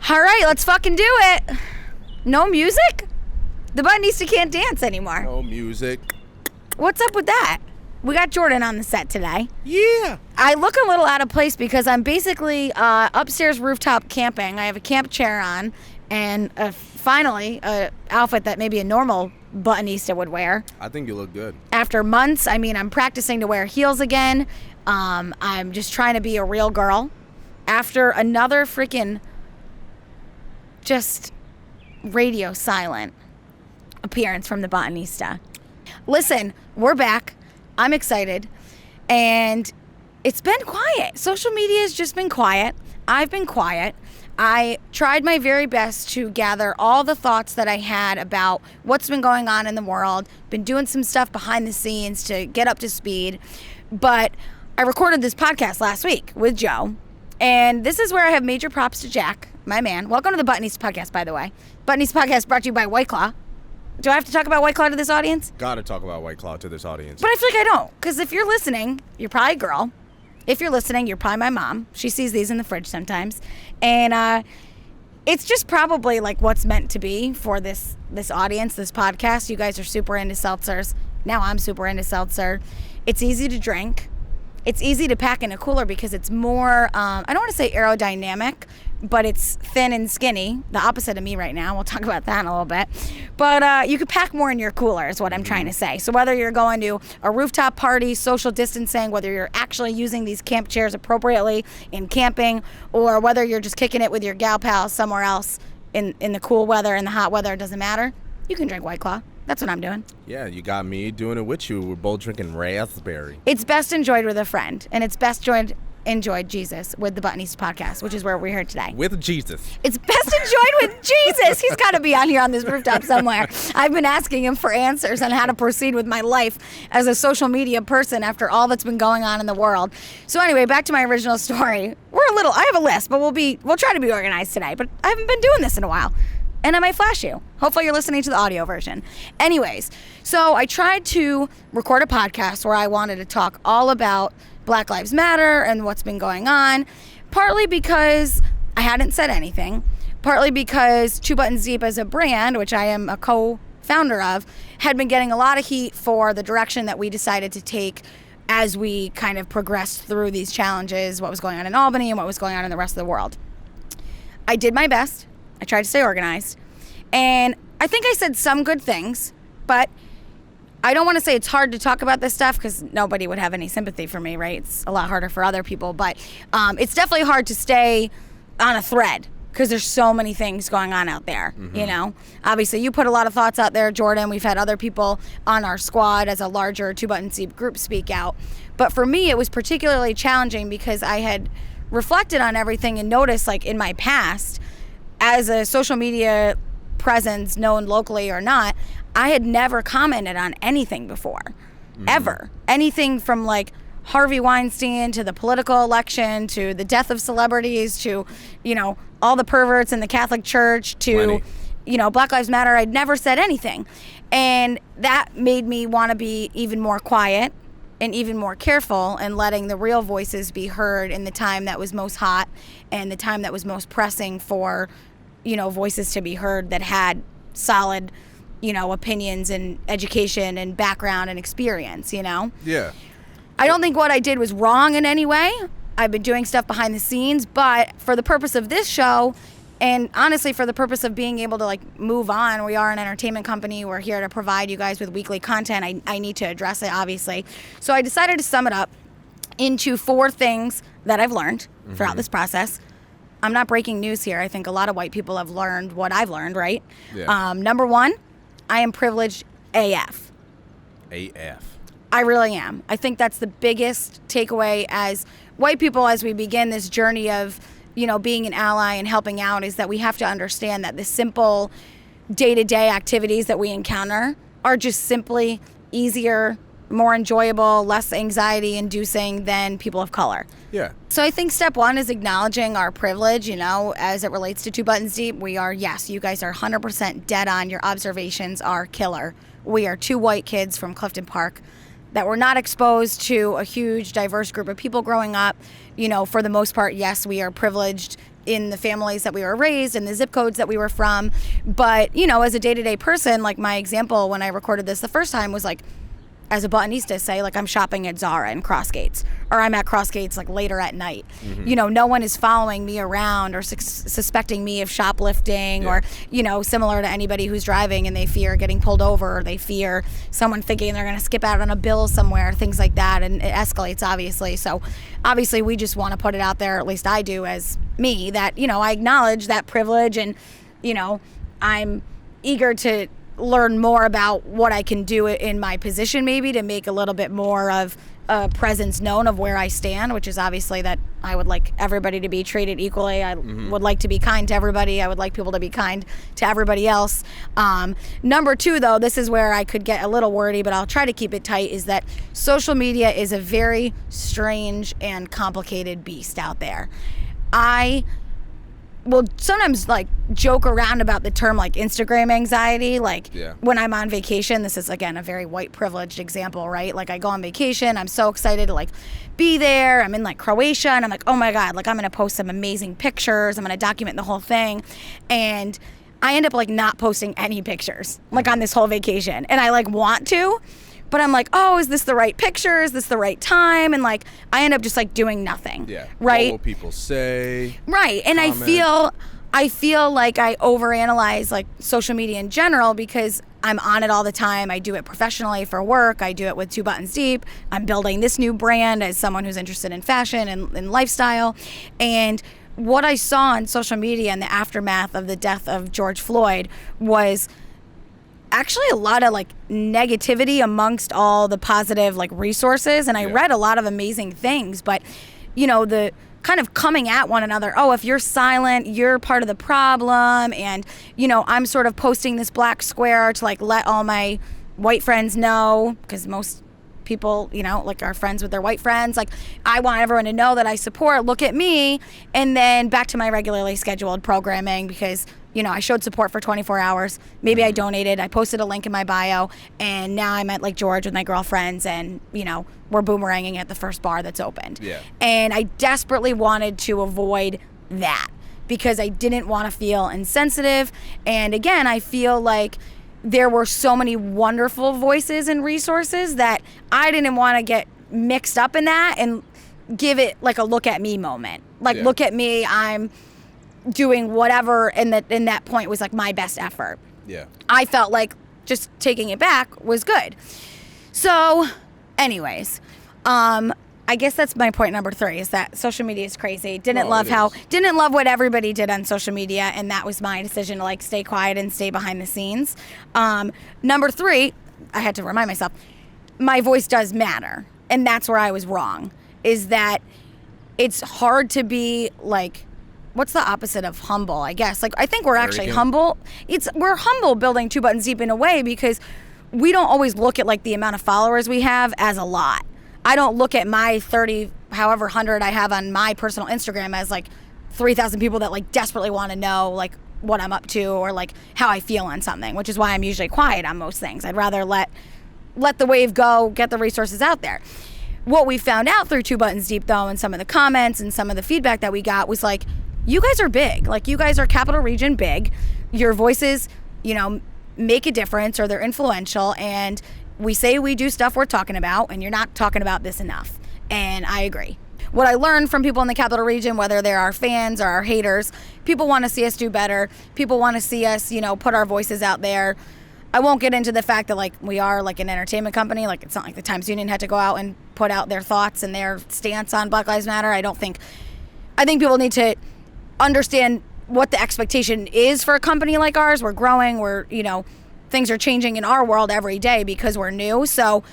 All right, let's fucking do it. No music? The Buttonista can't dance anymore. No music. What's up with that? We got Jordan on the set today. Yeah. I look a little out of place because I'm basically upstairs rooftop camping. I have a camp chair on and finally an outfit that maybe a normal Buttonista would wear. I think you look good. After months, I'm practicing to wear heels again. I'm just trying to be a real girl. After another freaking just radio silent appearance from the Buttonista. Listen, we're back. I'm excited. And it's been quiet. Social media has just been quiet. I've been quiet. I tried my very best to gather all the thoughts that I had about what's been going on in the world. Been doing some stuff behind the scenes to get up to speed. But I recorded this podcast last week with Joe. And this is where I have major props to Jack, my man. Welcome to the Buttonista podcast, by the way. Buttonista podcast brought to you by White Claw. Do I have to talk about White Claw to this audience? Gotta talk about White Claw to this audience. But I feel like I don't. Because if you're listening, you're probably a girl. If you're listening, you're probably my mom. She sees these in the fridge sometimes. And it's just probably like what's meant to be for this audience, this podcast. You guys are super into seltzers. Now I'm super into seltzer. It's easy to drink. It's easy to pack in a cooler because it's more, I don't want to say aerodynamic, but it's thin and skinny. The opposite of me right now. We'll talk about that in a little bit. But you could pack more in your cooler is what I'm trying to say. So whether you're going to a rooftop party, social distancing, whether you're actually using these camp chairs appropriately in camping, or whether you're just kicking it with your gal pals somewhere else in the cool weather, in the hot weather, it doesn't matter. You can drink White Claw. That's what I'm doing. Yeah, you got me doing it with you. We're both drinking raspberry. It's best enjoyed with a friend, and it's best enjoyed Jesus with the Buttonista podcast, which is where we're here today. With Jesus. It's best enjoyed with Jesus. He's got to be on here on this rooftop somewhere. I've been asking him for answers on how to proceed with my life as a social media person after all that's been going on in the world. So anyway, back to my original story. I have a list, but we'll try to be organized today, but I haven't been doing this in a while. And I might flash you. Hopefully you're listening to the audio version. Anyways, so I tried to record a podcast where I wanted to talk all about Black Lives Matter and what's been going on, partly because I hadn't said anything, partly because Two Buttons Deep as a brand, which I am a co-founder of, had been getting a lot of heat for the direction that we decided to take as we kind of progressed through these challenges, what was going on in Albany and what was going on in the rest of the world. I did my best. I tried to stay organized, and I think I said some good things, but I don't want to say it's hard to talk about this stuff because nobody would have any sympathy for me, right? It's a lot harder for other people, but it's definitely hard to stay on a thread because there's so many things going on out there, you know? Obviously, you put a lot of thoughts out there, Jordan. We've had other people on our squad as a larger Two Buttons Deep group speak out. But for me, it was particularly challenging because I had reflected on everything and noticed, like, in my past, as a social media presence, known locally or not, I had never commented on anything before, ever. Anything from like Harvey Weinstein to the political election to the death of celebrities to, you know, all the perverts in the Catholic Church to, you know, Black Lives Matter. I'd never said anything. And that made me want to be even more quiet and even more careful and letting the real voices be heard in the time that was most hot and the time that was most pressing for, you know, voices to be heard that had solid, you know, opinions and education and background and experience, you know? Yeah. I don't think what I did was wrong in any way. I've been doing stuff behind the scenes, but for the purpose of this show, and honestly for the purpose of being able to like move on, we are an entertainment company. We're here to provide you guys with weekly content. I need to address it, obviously. So I decided to sum it up into 4 things that I've learned throughout this process. I'm not breaking news here. I think a lot of white people have learned what I've learned, right? Yeah. Number 1, I am privileged AF. AF. I really am. I think that's the biggest takeaway as white people as we begin this journey of, you know, being an ally and helping out, is that we have to understand that the simple day-to-day activities that we encounter are just simply easier, more enjoyable, less anxiety-inducing than people of color. Yeah. So I think step 1 is acknowledging our privilege, you know, as it relates to Two Buttons Deep. We are, yes, you guys are 100% dead on. Your observations are killer. We are 2 white kids from Clifton Park that were not exposed to a huge, diverse group of people growing up. You know, for the most part, yes, we are privileged in the families that we were raised and the zip codes that we were from. But, you know, as a day-to-day person, like my example when I recorded this the first time was like, as a Buttonista, say, like I'm shopping at Zara in Crossgates, or I'm at Crossgates like later at night. You know, no one is following me around or suspecting me of shoplifting or, you know, similar to anybody who's driving and they fear getting pulled over or they fear someone thinking they're going to skip out on a bill somewhere, things like that. And it escalates, obviously. So obviously we just want to put it out there, at least I do as me, that, you know, I acknowledge that privilege and, you know, I'm eager to learn more about what I can do in my position, maybe to make a little bit more of a presence known of where I stand, which is obviously that I would like everybody to be treated equally. I would like to be kind to everybody. I would like people to be kind to everybody else. Number two, though, this is where I could get a little wordy, but I'll try to keep it tight, is that social media is a very strange and complicated beast out there. I will sometimes like joke around about the term like Instagram anxiety. Like when I'm on vacation, this is again a very white privileged example, right? Like I go on vacation, I'm so excited to like be there. I'm in like Croatia and I'm like, oh my God, like I'm going to post some amazing pictures. I'm going to document the whole thing. And I end up like not posting any pictures like on this whole vacation. And I like want to, but I'm like, oh, is this the right picture? Is this the right time? And like, I end up just like doing nothing. Yeah. Right. What will people say? Right. And comment. I feel like I overanalyze like social media in general because I'm on it all the time. I do it professionally for work. I do it with 2 Buttons Deep. I'm building this new brand as someone who's interested in fashion and lifestyle. And what I saw on social media in the aftermath of the death of George Floyd was actually a lot of like negativity amongst all the positive like resources. And I read a lot of amazing things, but you know, the kind of coming at one another, oh, if you're silent, you're part of the problem. And, you know, I'm sort of posting this black square to like let all my white friends know, because most people, you know, like are friends with their white friends. Like I want everyone to know that I support, look at me. And then back to my regularly scheduled programming because, you know, I showed support for 24 hours. Maybe I donated. I posted a link in my bio. And now I'm at like George with my girlfriends and, you know, we're boomeranging at the first bar that's opened. Yeah. And I desperately wanted to avoid that because I didn't want to feel insensitive. And again, I feel like there were so many wonderful voices and resources that I didn't want to get mixed up in that and give it like a look at me moment. Like, look at me, I'm doing whatever, and that point was like my best effort. Yeah. I felt like just taking it back was good. So, anyways, I guess that's my point number 3 is that social media is crazy. Didn't love what everybody did on social media, and that was my decision to like stay quiet and stay behind the scenes. Number 3, I had to remind myself, my voice does matter, and that's where I was wrong. Is that it's hard to be like, what's the opposite of humble? I guess like I think we're actually humble. We're humble building 2 Buttons Deep in a way because we don't always look at like the amount of followers we have as a lot. I don't look at my 30, however 100 I have on my personal Instagram as like 3,000 people that like desperately want to know like what I'm up to or like how I feel on something, which is why I'm usually quiet on most things. I'd rather let the wave go, get the resources out there. What we found out through 2 Buttons Deep though, and some of the comments and some of the feedback that we got was like, you guys are big. Like you guys are Capital Region big. Your voices, you know, make a difference or they're influential, and we say we do stuff we're talking about, and you're not talking about this enough. And I agree. What I learned from people in the Capital Region, whether they're our fans or our haters, people want to see us do better. People want to see us, you know, put our voices out there. I won't get into the fact that like we are like an entertainment company. Like it's not like the Times Union had to go out and put out their thoughts and their stance on Black Lives Matter. I think people need to understand what the expectation is for a company like ours. We're growing. We're, you know, things are changing in our world every day because we're new. So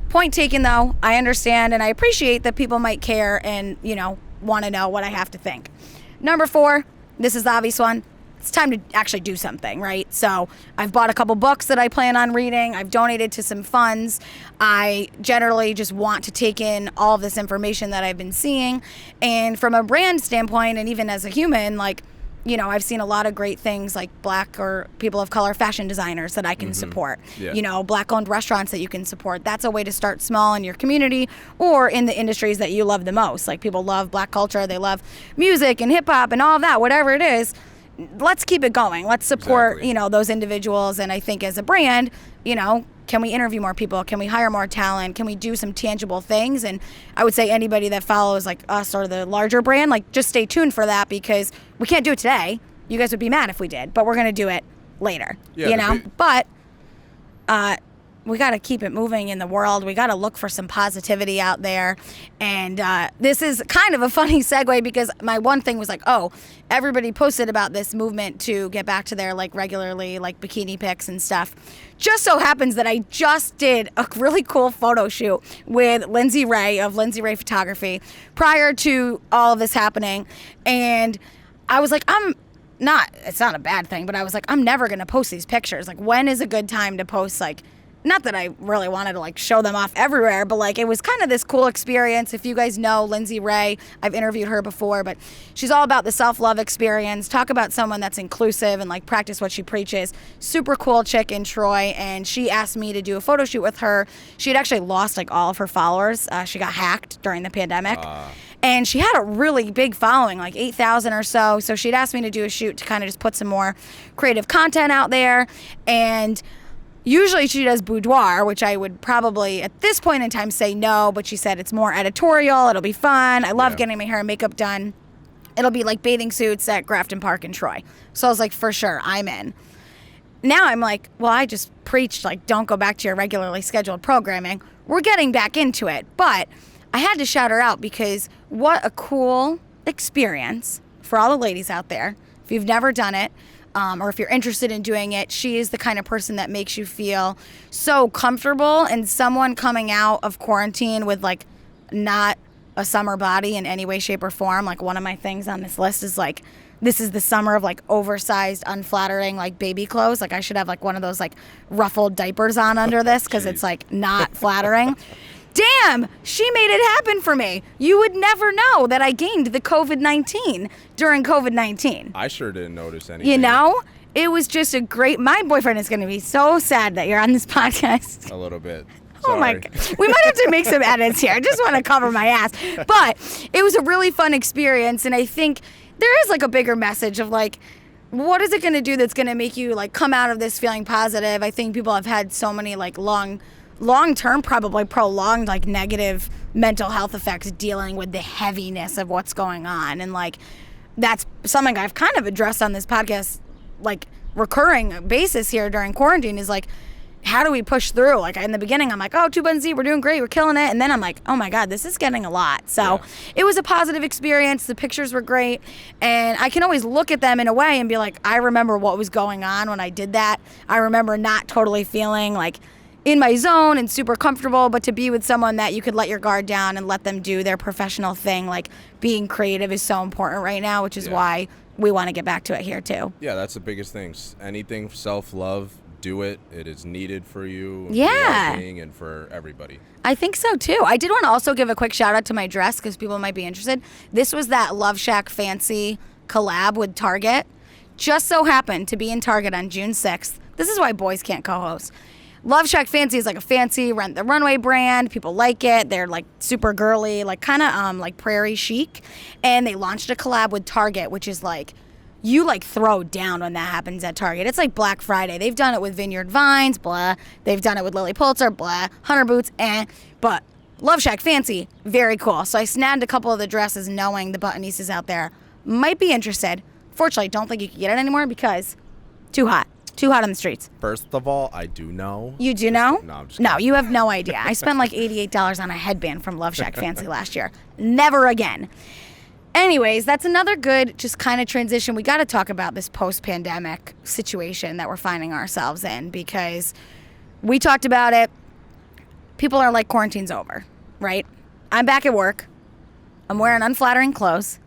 point taken though, I understand and I appreciate that people might care and, you know, want to know what I have to think. Number 4, this is the obvious one. It's time to actually do something, right? So I've bought a couple books that I plan on reading. I've donated to some funds. I generally just want to take in all of this information that I've been seeing. And from a brand standpoint, and even as a human, like, I've seen a lot of great things like Black or people of color fashion designers that I can support. Yeah. Black-owned restaurants that you can support. That's a way to start small in your community or in the industries that you love the most. Like people love Black culture, they love music and hip-hop and all of that, whatever it is. Let's keep it going. Let's support, those individuals. And I think as a brand, can we interview more people? Can we hire more talent? Can we do some tangible things? And I would say anybody that follows like us or the larger brand, like just stay tuned for that because we can't do it today. You guys would be mad if we did, but we're going to do it later, But we got to keep it moving in the world. We got to look for some positivity out there. And this is kind of a funny segue because my one thing was like, everybody posted about this movement to get back to their like regularly like bikini pics and stuff. Just so happens that I just did a really cool photo shoot with Lindsay Ray of Lindsay Ray Photography prior to all of this happening. And I was like, it's not a bad thing, but I was like, I'm never going to post these pictures. Like, when is a good time to post, like, not that I really wanted to, like, show them off everywhere, but, like, it was kind of this cool experience. If you guys know Lindsay Ray, I've interviewed her before, but she's all about the self-love experience. Talk about someone that's inclusive and, like, practice what she preaches. Super cool chick in Troy, and she asked me to do a photo shoot with her. She had actually lost, like, all of her followers. She got hacked during the pandemic. And she had a really big following, like 8,000 or so. So she'd asked me to do a shoot to kind of just put some more creative content out there. And usually she does boudoir, which I would probably at this point in time say no. But she said it's more editorial. It'll be fun. I love getting my hair and makeup done. It'll be like bathing suits at Grafton Park in Troy. So I was like, for sure, I'm in. Now I'm like, well, I just preached, like, don't go back to your regularly scheduled programming. We're getting back into it. But I had to shout her out because what a cool experience for all the ladies out there. If you've never done it, or if you're interested in doing it, she is the kind of person that makes you feel so comfortable. And someone coming out of quarantine with like not a summer body in any way, shape, or form. Like one of my things on this list is like, this is the summer of like oversized, unflattering like baby clothes. Like I should have like one of those like ruffled diapers on under this because it's like not flattering. Damn, she made it happen for me. You would never know that I gained the COVID-19 during COVID-19. I sure didn't notice anything. It was just a great... My boyfriend is going to be so sad that you're on this podcast. A little bit. Sorry. Oh my God. We might have to make some edits here. I just want to cover my ass. But it was a really fun experience, and I think there is like a bigger message of like, what is it going to do that's going to make you like come out of this feeling positive? I think people have had so many like long-term, probably prolonged, like negative mental health effects dealing with the heaviness of what's going on. And like, that's something I've kind of addressed on this podcast, like recurring basis here during quarantine is like, how do we push through? Like in the beginning, I'm like, oh, 2 Buttons, we're doing great. We're killing it. And then I'm like, oh my God, this is getting a lot. So It was a positive experience. The pictures were great. And I can always look at them in a way and be like, I remember what was going on when I did that. I remember not totally feeling like in my zone and super comfortable, but to be with someone that you could let your guard down and let them do their professional thing, like being creative is so important right now, which is why we want to get back to it here too. Yeah, that's the biggest thing. Anything self-love, do it. It is needed for you. Yeah. And for everybody. I think so too. I did want to also give a quick shout out to my dress because people might be interested. This was that Love Shack Fancy collab with Target. Just so happened to be in Target on June 6th. This is why boys can't co-host. Love Shack Fancy is like a fancy Rent the Runway brand. People like it. They're like super girly, like kind of like prairie chic. And they launched a collab with Target, which is like, you like throw down when that happens at Target. It's like Black Friday. They've done it with Vineyard Vines, blah. They've done it with Lily Pulitzer, blah. Hunter Boots, But Love Shack Fancy, very cool. So I snagged a couple of the dresses knowing the Buttonistas out there might be interested. Fortunately, don't think you can get it anymore because too hot. Too hot on the streets. First of all, I do know. You do know? No, I'm just kidding. No, you have no idea. I spent like $88 on a headband from Love Shack Fancy last year. Never again. Anyways, that's another good just kind of transition. We got to talk about this post-pandemic situation that we're finding ourselves in because we talked about it. People are like, quarantine's over, right? I'm back at work. I'm wearing unflattering clothes.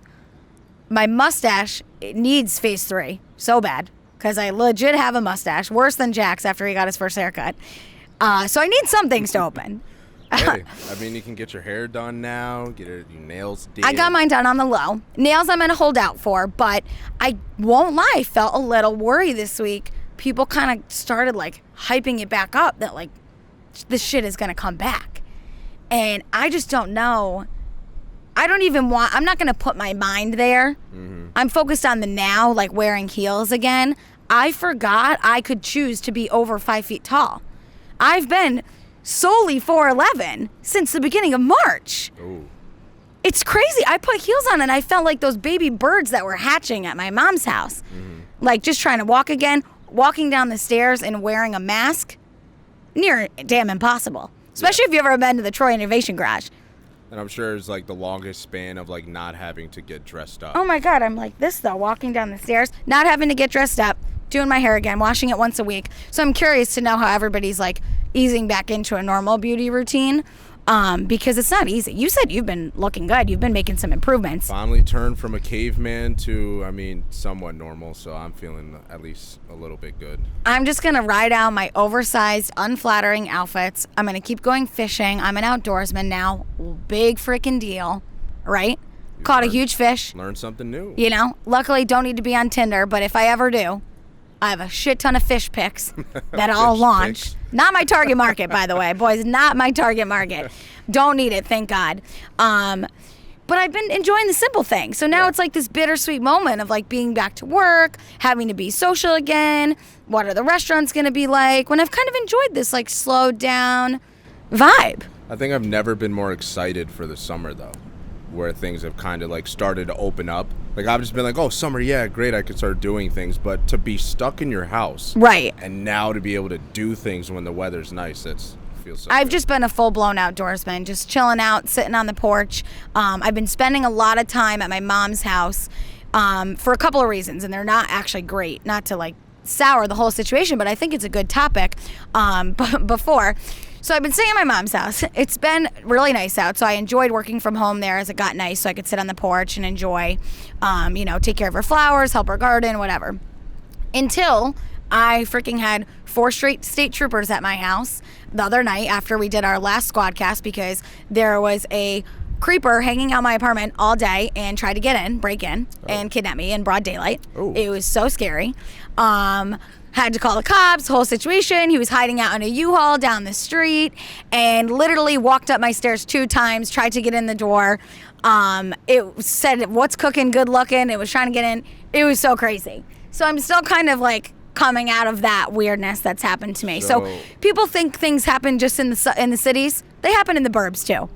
My mustache, it needs phase 3 so bad. Because I legit have a mustache, worse than Jack's after he got his first haircut. So I need some things to open. Hey, I mean, you can get your hair done now, get your nails did. I got mine done on the low. Nails I'm going to hold out for, but I won't lie, I felt a little worried this week. People kind of started like hyping it back up that like this shit is going to come back. And I just don't know. I'm not going to put my mind there. Mm-hmm. I'm focused on the now, like wearing heels again. I forgot I could choose to be over 5 feet tall. I've been solely 4'11" since the beginning of March. Ooh. It's crazy. I put heels on and I felt like those baby birds that were hatching at my mom's house. Mm-hmm. Like just trying to walk again, walking down the stairs and wearing a mask, near damn impossible. Especially if you've ever been to the Troy Innovation Garage. And I'm sure it's like the longest span of like not having to get dressed up. Oh my God, I'm like this though, walking down the stairs, not having to get dressed up, doing my hair again, washing it once a week. So I'm curious to know how everybody's like easing back into a normal beauty routine, because it's not easy. You said you've been looking good. You've been making some improvements. Finally turned from a caveman to, I mean, somewhat normal. So I'm feeling at least a little bit good. I'm just going to ride out my oversized, unflattering outfits. I'm going to keep going fishing. I'm an outdoorsman now. Big freaking deal, right? Caught a huge fish. Learn something new. You know, luckily don't need to be on Tinder, but if I ever do, I have a shit ton of fish pics that I'll launch. Pics. Not my target market, by the way. Boys, not my target market. Don't need it, thank God. But I've been enjoying the simple things. So now it's like this bittersweet moment of like being back to work, having to be social again. What are the restaurants going to be like? When I've kind of enjoyed this like slowed down vibe. I think I've never been more excited for the summer though, where things have kind of like started to open up. Like I've just been like, oh, summer, yeah, great, I could start doing things. But to be stuck in your house, right, and now to be able to do things when the weather's nice, feels so I've good. just been a full-blown outdoorsman, just chilling out, sitting on the porch. I've been spending a lot of time at my mom's house for a couple of reasons, and they're not actually great, not to like sour the whole situation, but I think it's a good topic before. So I've been staying at my mom's house. It's been really nice out, so I enjoyed working from home there as it got nice, so I could sit on the porch and enjoy, take care of her flowers, help her garden, whatever. Until I freaking had 4 straight state troopers at my house the other night after we did our last squadcast because there was a creeper hanging out my apartment all day and tried to break in, and kidnap me in broad daylight. Oh. It was so scary. Had to call the cops, whole situation. He was hiding out in a U-Haul down the street and literally walked up my stairs 2 times, tried to get in the door. It said, what's cooking, good looking. It was trying to get in. It was so crazy. So I'm still kind of like coming out of that weirdness that's happened to me. So people think things happen just in the cities. They happen in the burbs too.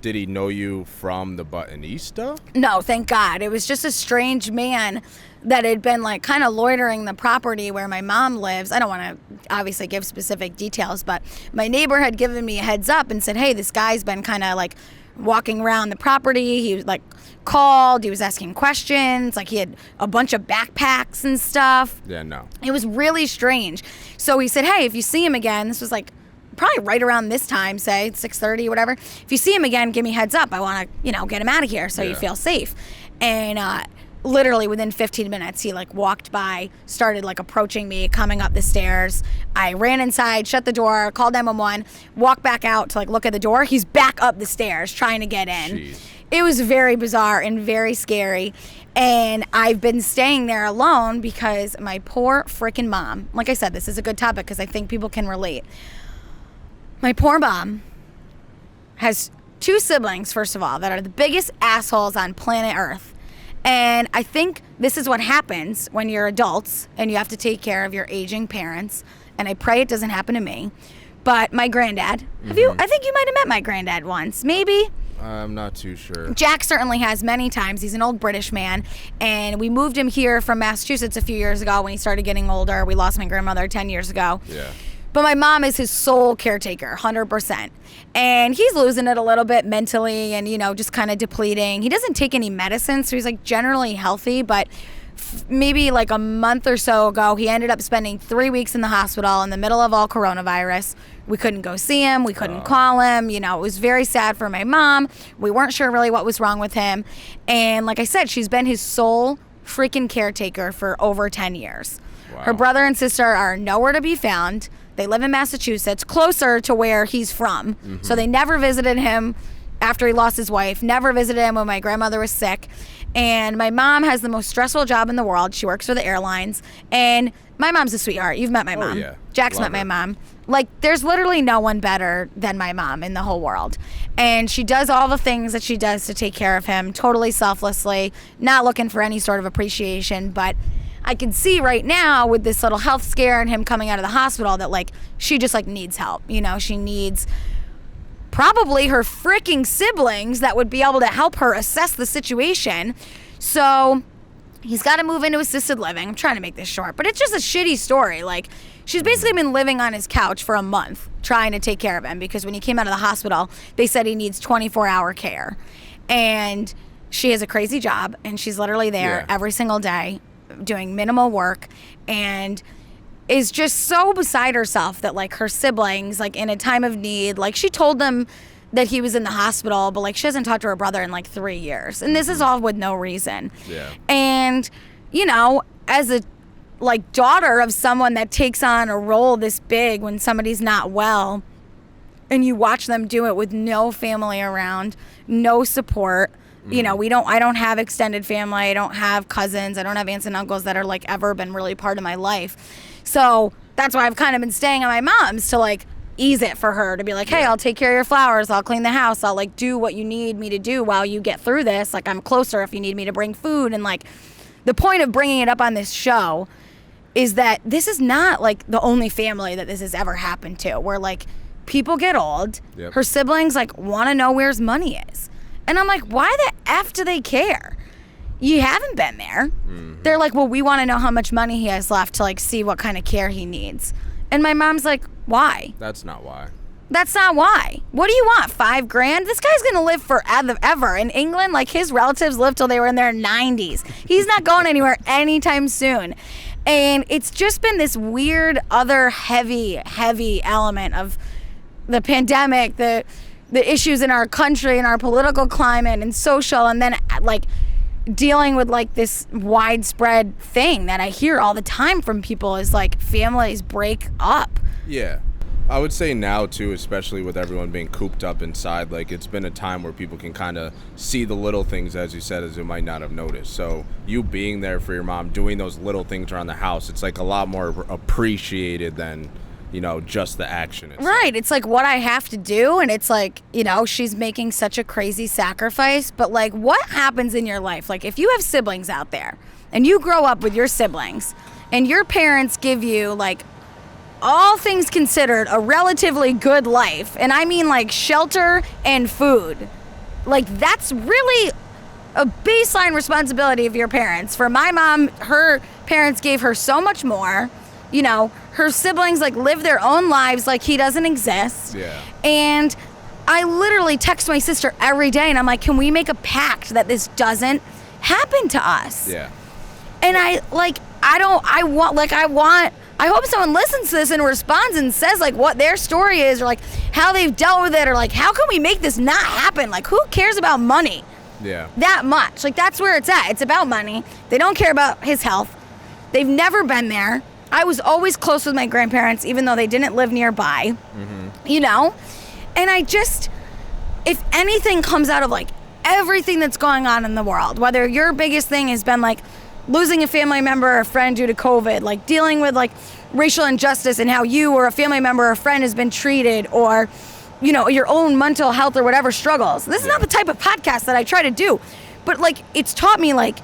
Did he know you from the Buttonista? No, thank God. It was just a strange man that had been like kind of loitering the property where my mom lives. I don't want to obviously give specific details, but my neighbor had given me a heads up and said, hey, this guy's been kind of like walking around the property. He was like called, he was asking questions, like he had a bunch of backpacks and stuff. Yeah, no. It was really strange. So he said, hey, if you see him again, this was like probably right around this time, say 6:30 or whatever. If you see him again, give me heads up. I want to, get him out of here so you feel safe. And literally within 15 minutes, he like walked by, started like approaching me, coming up the stairs. I ran inside, shut the door, called 911, walked back out to like look at the door. He's back up the stairs trying to get in. Jeez. It was very bizarre and very scary. And I've been staying there alone because my poor freaking mom, like I said, this is a good topic because I think people can relate. My poor mom has 2 siblings, first of all, that are the biggest assholes on planet Earth. And I think this is what happens when you're adults and you have to take care of your aging parents. And I pray it doesn't happen to me. But my granddad, I think you might have met my granddad once, maybe. I'm not too sure. Jack certainly has many times. He's an old British man. And we moved him here from Massachusetts a few years ago when he started getting older. We lost my grandmother 10 years ago. Yeah. But my mom is his sole caretaker, 100%. And he's losing it a little bit mentally and, just kind of depleting. He doesn't take any medicine, so he's like generally healthy. But maybe like a month or so ago, he ended up spending 3 weeks in the hospital in the middle of all coronavirus. We couldn't go see him. We couldn't call him. It was very sad for my mom. We weren't sure really what was wrong with him. And like I said, she's been his sole freaking caretaker for over 10 years. Wow. Her brother and sister are nowhere to be found. They live in Massachusetts, closer to where he's from. Mm-hmm. So they never visited him after he lost his wife, never visited him when my grandmother was sick. And my mom has the most stressful job in the world. She works for the airlines. And my mom's a sweetheart. You've met my mom. Yeah. Jack's met my mom. Like, there's literally no one better than my mom in the whole world. And she does all the things that she does to take care of him, totally selflessly, not looking for any sort of appreciation. But I can see right now with this little health scare and him coming out of the hospital that, like, she just, like, needs help. You know, she needs probably her freaking siblings that would be able to help her assess the situation. So he's got to move into assisted living. I'm trying to make this short, but it's just a shitty story. Like, she's basically been living on his couch for a month trying to take care of him because when he came out of the hospital, they said he needs 24-hour care. And she has a crazy job, and she's literally there every single day doing minimal work and is just so beside herself that, like, her siblings, like, in a time of need, like, she told them that he was in the hospital, but, like, she hasn't talked to her brother in, like, 3 years. And this is all with no reason. Yeah. And, you know, as a, like, daughter of someone that takes on a role this big when somebody's not well, and you watch them do it with no family around, no support. You know, I don't have extended family. I don't have cousins. I don't have aunts and uncles that are, like, ever been really part of my life. So that's why I've kind of been staying at my mom's to, like, ease it for her, to be like, hey, I'll take care of your flowers. I'll clean the house. I'll, like, do what you need me to do while you get through this. Like, I'm closer if you need me to bring food. And, like, the point of bringing it up on this show is that this is not, like, the only family that this has ever happened to, where, like, people get old. Yep. Her siblings, like, want to know where his money is. And I'm like, why the F do they care? You haven't been there. Mm-hmm. They're like, well, we want to know how much money he has left to, like, see what kind of care he needs. And my mom's like, why? That's not why. That's not why. What do you want, $5,000? This guy's going to live forever. In England, like, his relatives lived till they were in their 90s. He's not going anywhere anytime soon. And it's just been this weird other heavy element of the pandemic, the issues in our country and our political climate and social, and then, like, dealing with, like, this widespread thing that I hear all the time from people is, like, families break up. Yeah. I would say now, too, especially with everyone being cooped up inside, like, it's been a time where people can kind of see the little things, as you said, as you might not have noticed. So you being there for your mom, doing those little things around the house, it's, like, a lot more appreciated than, you know, just the action itself. Right. It's like what I have to do. And it's like, you know, she's making such a crazy sacrifice. But, like, what happens in your life? Like, if you have siblings out there and you grow up with your siblings and your parents give you, like, all things considered, a relatively good life. And I mean, like, shelter and food. Like, that's really a baseline responsibility of your parents. For my mom, her parents gave her so much more. You know, her siblings, like, live their own lives like he doesn't exist. Yeah. And I literally text my sister every day, and I'm like, can we make a pact that this doesn't happen to us? Yeah. And I hope someone listens to this and responds and says, like, what their story is, or, like, how they've dealt with it, or, like, how can we make this not happen? Like, who cares about money? Yeah. That much. Like, that's where it's at. It's about money. They don't care about his health. They've never been there. I was always close with my grandparents, even though they didn't live nearby, you know? And I just, if anything comes out of, like, everything that's going on in the world, whether your biggest thing has been, like, losing a family member or a friend due to COVID, like, dealing with, like, racial injustice and how you or a family member or a friend has been treated, or, you know, your own mental health or whatever struggles. This is not the type of podcast that I try to do. But, like, it's taught me, like,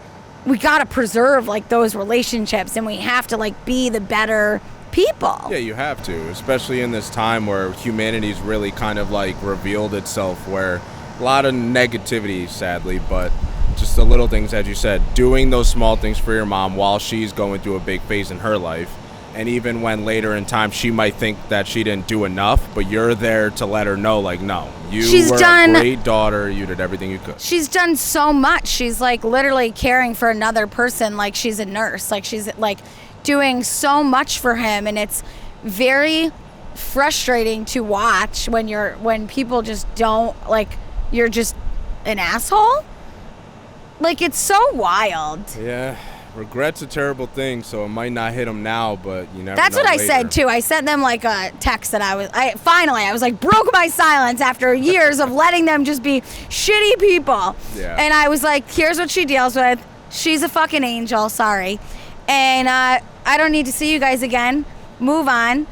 we got to preserve, like, those relationships, and we have to, like, be the better people. Yeah, you have to, especially in this time where humanity's really kind of, like, revealed itself, where a lot of negativity, sadly, but just the little things, as you said, doing those small things for your mom while she's going through a big phase in her life. And even when later in time she might think that she didn't do enough, but you're there to let her know, like, no, you were a great daughter. You did everything you could. She's done so much. She's, like, literally caring for another person like she's a nurse. Like, she's, like, doing so much for him. And it's very frustrating to watch when people just don't, like, you're just an asshole. Like, it's so wild. Yeah. regret's a terrible thing, so it might not hit them now, but you never That's know what I later. said too. I sent them like a text that I was like, broke my silence after years of letting them just be shitty people. Yeah. And I was like, here's what she deals with. She's a fucking angel, sorry. And I don't need to see you guys again. Move on.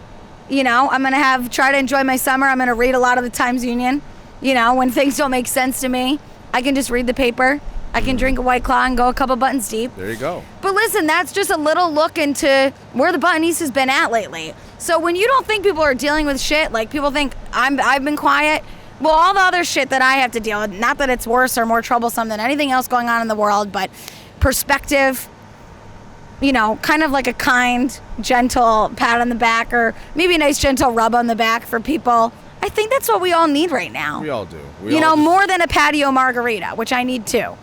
You know, I'm going to try to enjoy my summer. I'm going to read a lot of the Times Union. You know, when things don't make sense to me, I can just read the paper. I can drink a White Claw and go a couple buttons deep. There you go. But listen, that's just a little look into where the Buttonista's been at lately. So when you don't think people are dealing with shit, like people think I've been quiet, well, all the other shit that I have to deal with, not that it's worse or more troublesome than anything else going on in the world, but perspective, you know, kind of like a kind, gentle pat on the back, or maybe a nice gentle rub on the back for people. I think that's what we all need right now. We all do. More than a patio margarita, which I need too.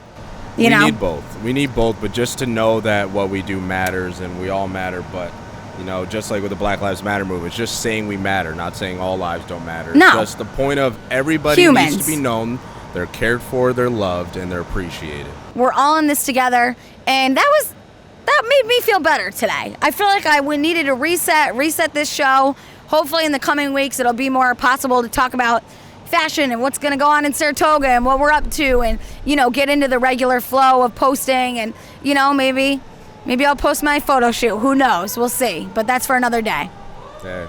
We need both. We need both, but just to know that what we do matters and we all matter. But, you know, just like with the Black Lives Matter movement, it's just saying we matter, not saying all lives don't matter. No. It's just the point of everybody Humans. needs to be known. They're cared for, they're loved, and they're appreciated. We're all in this together, and that made me feel better today. I feel like we needed to reset this show. Hopefully in the coming weeks it'll be more possible to talk about fashion and what's going to go on in Saratoga and what we're up to, and, you know, get into the regular flow of posting, and, you know, maybe I'll post my photo shoot. Who knows? We'll see. But that's for another day. Okay.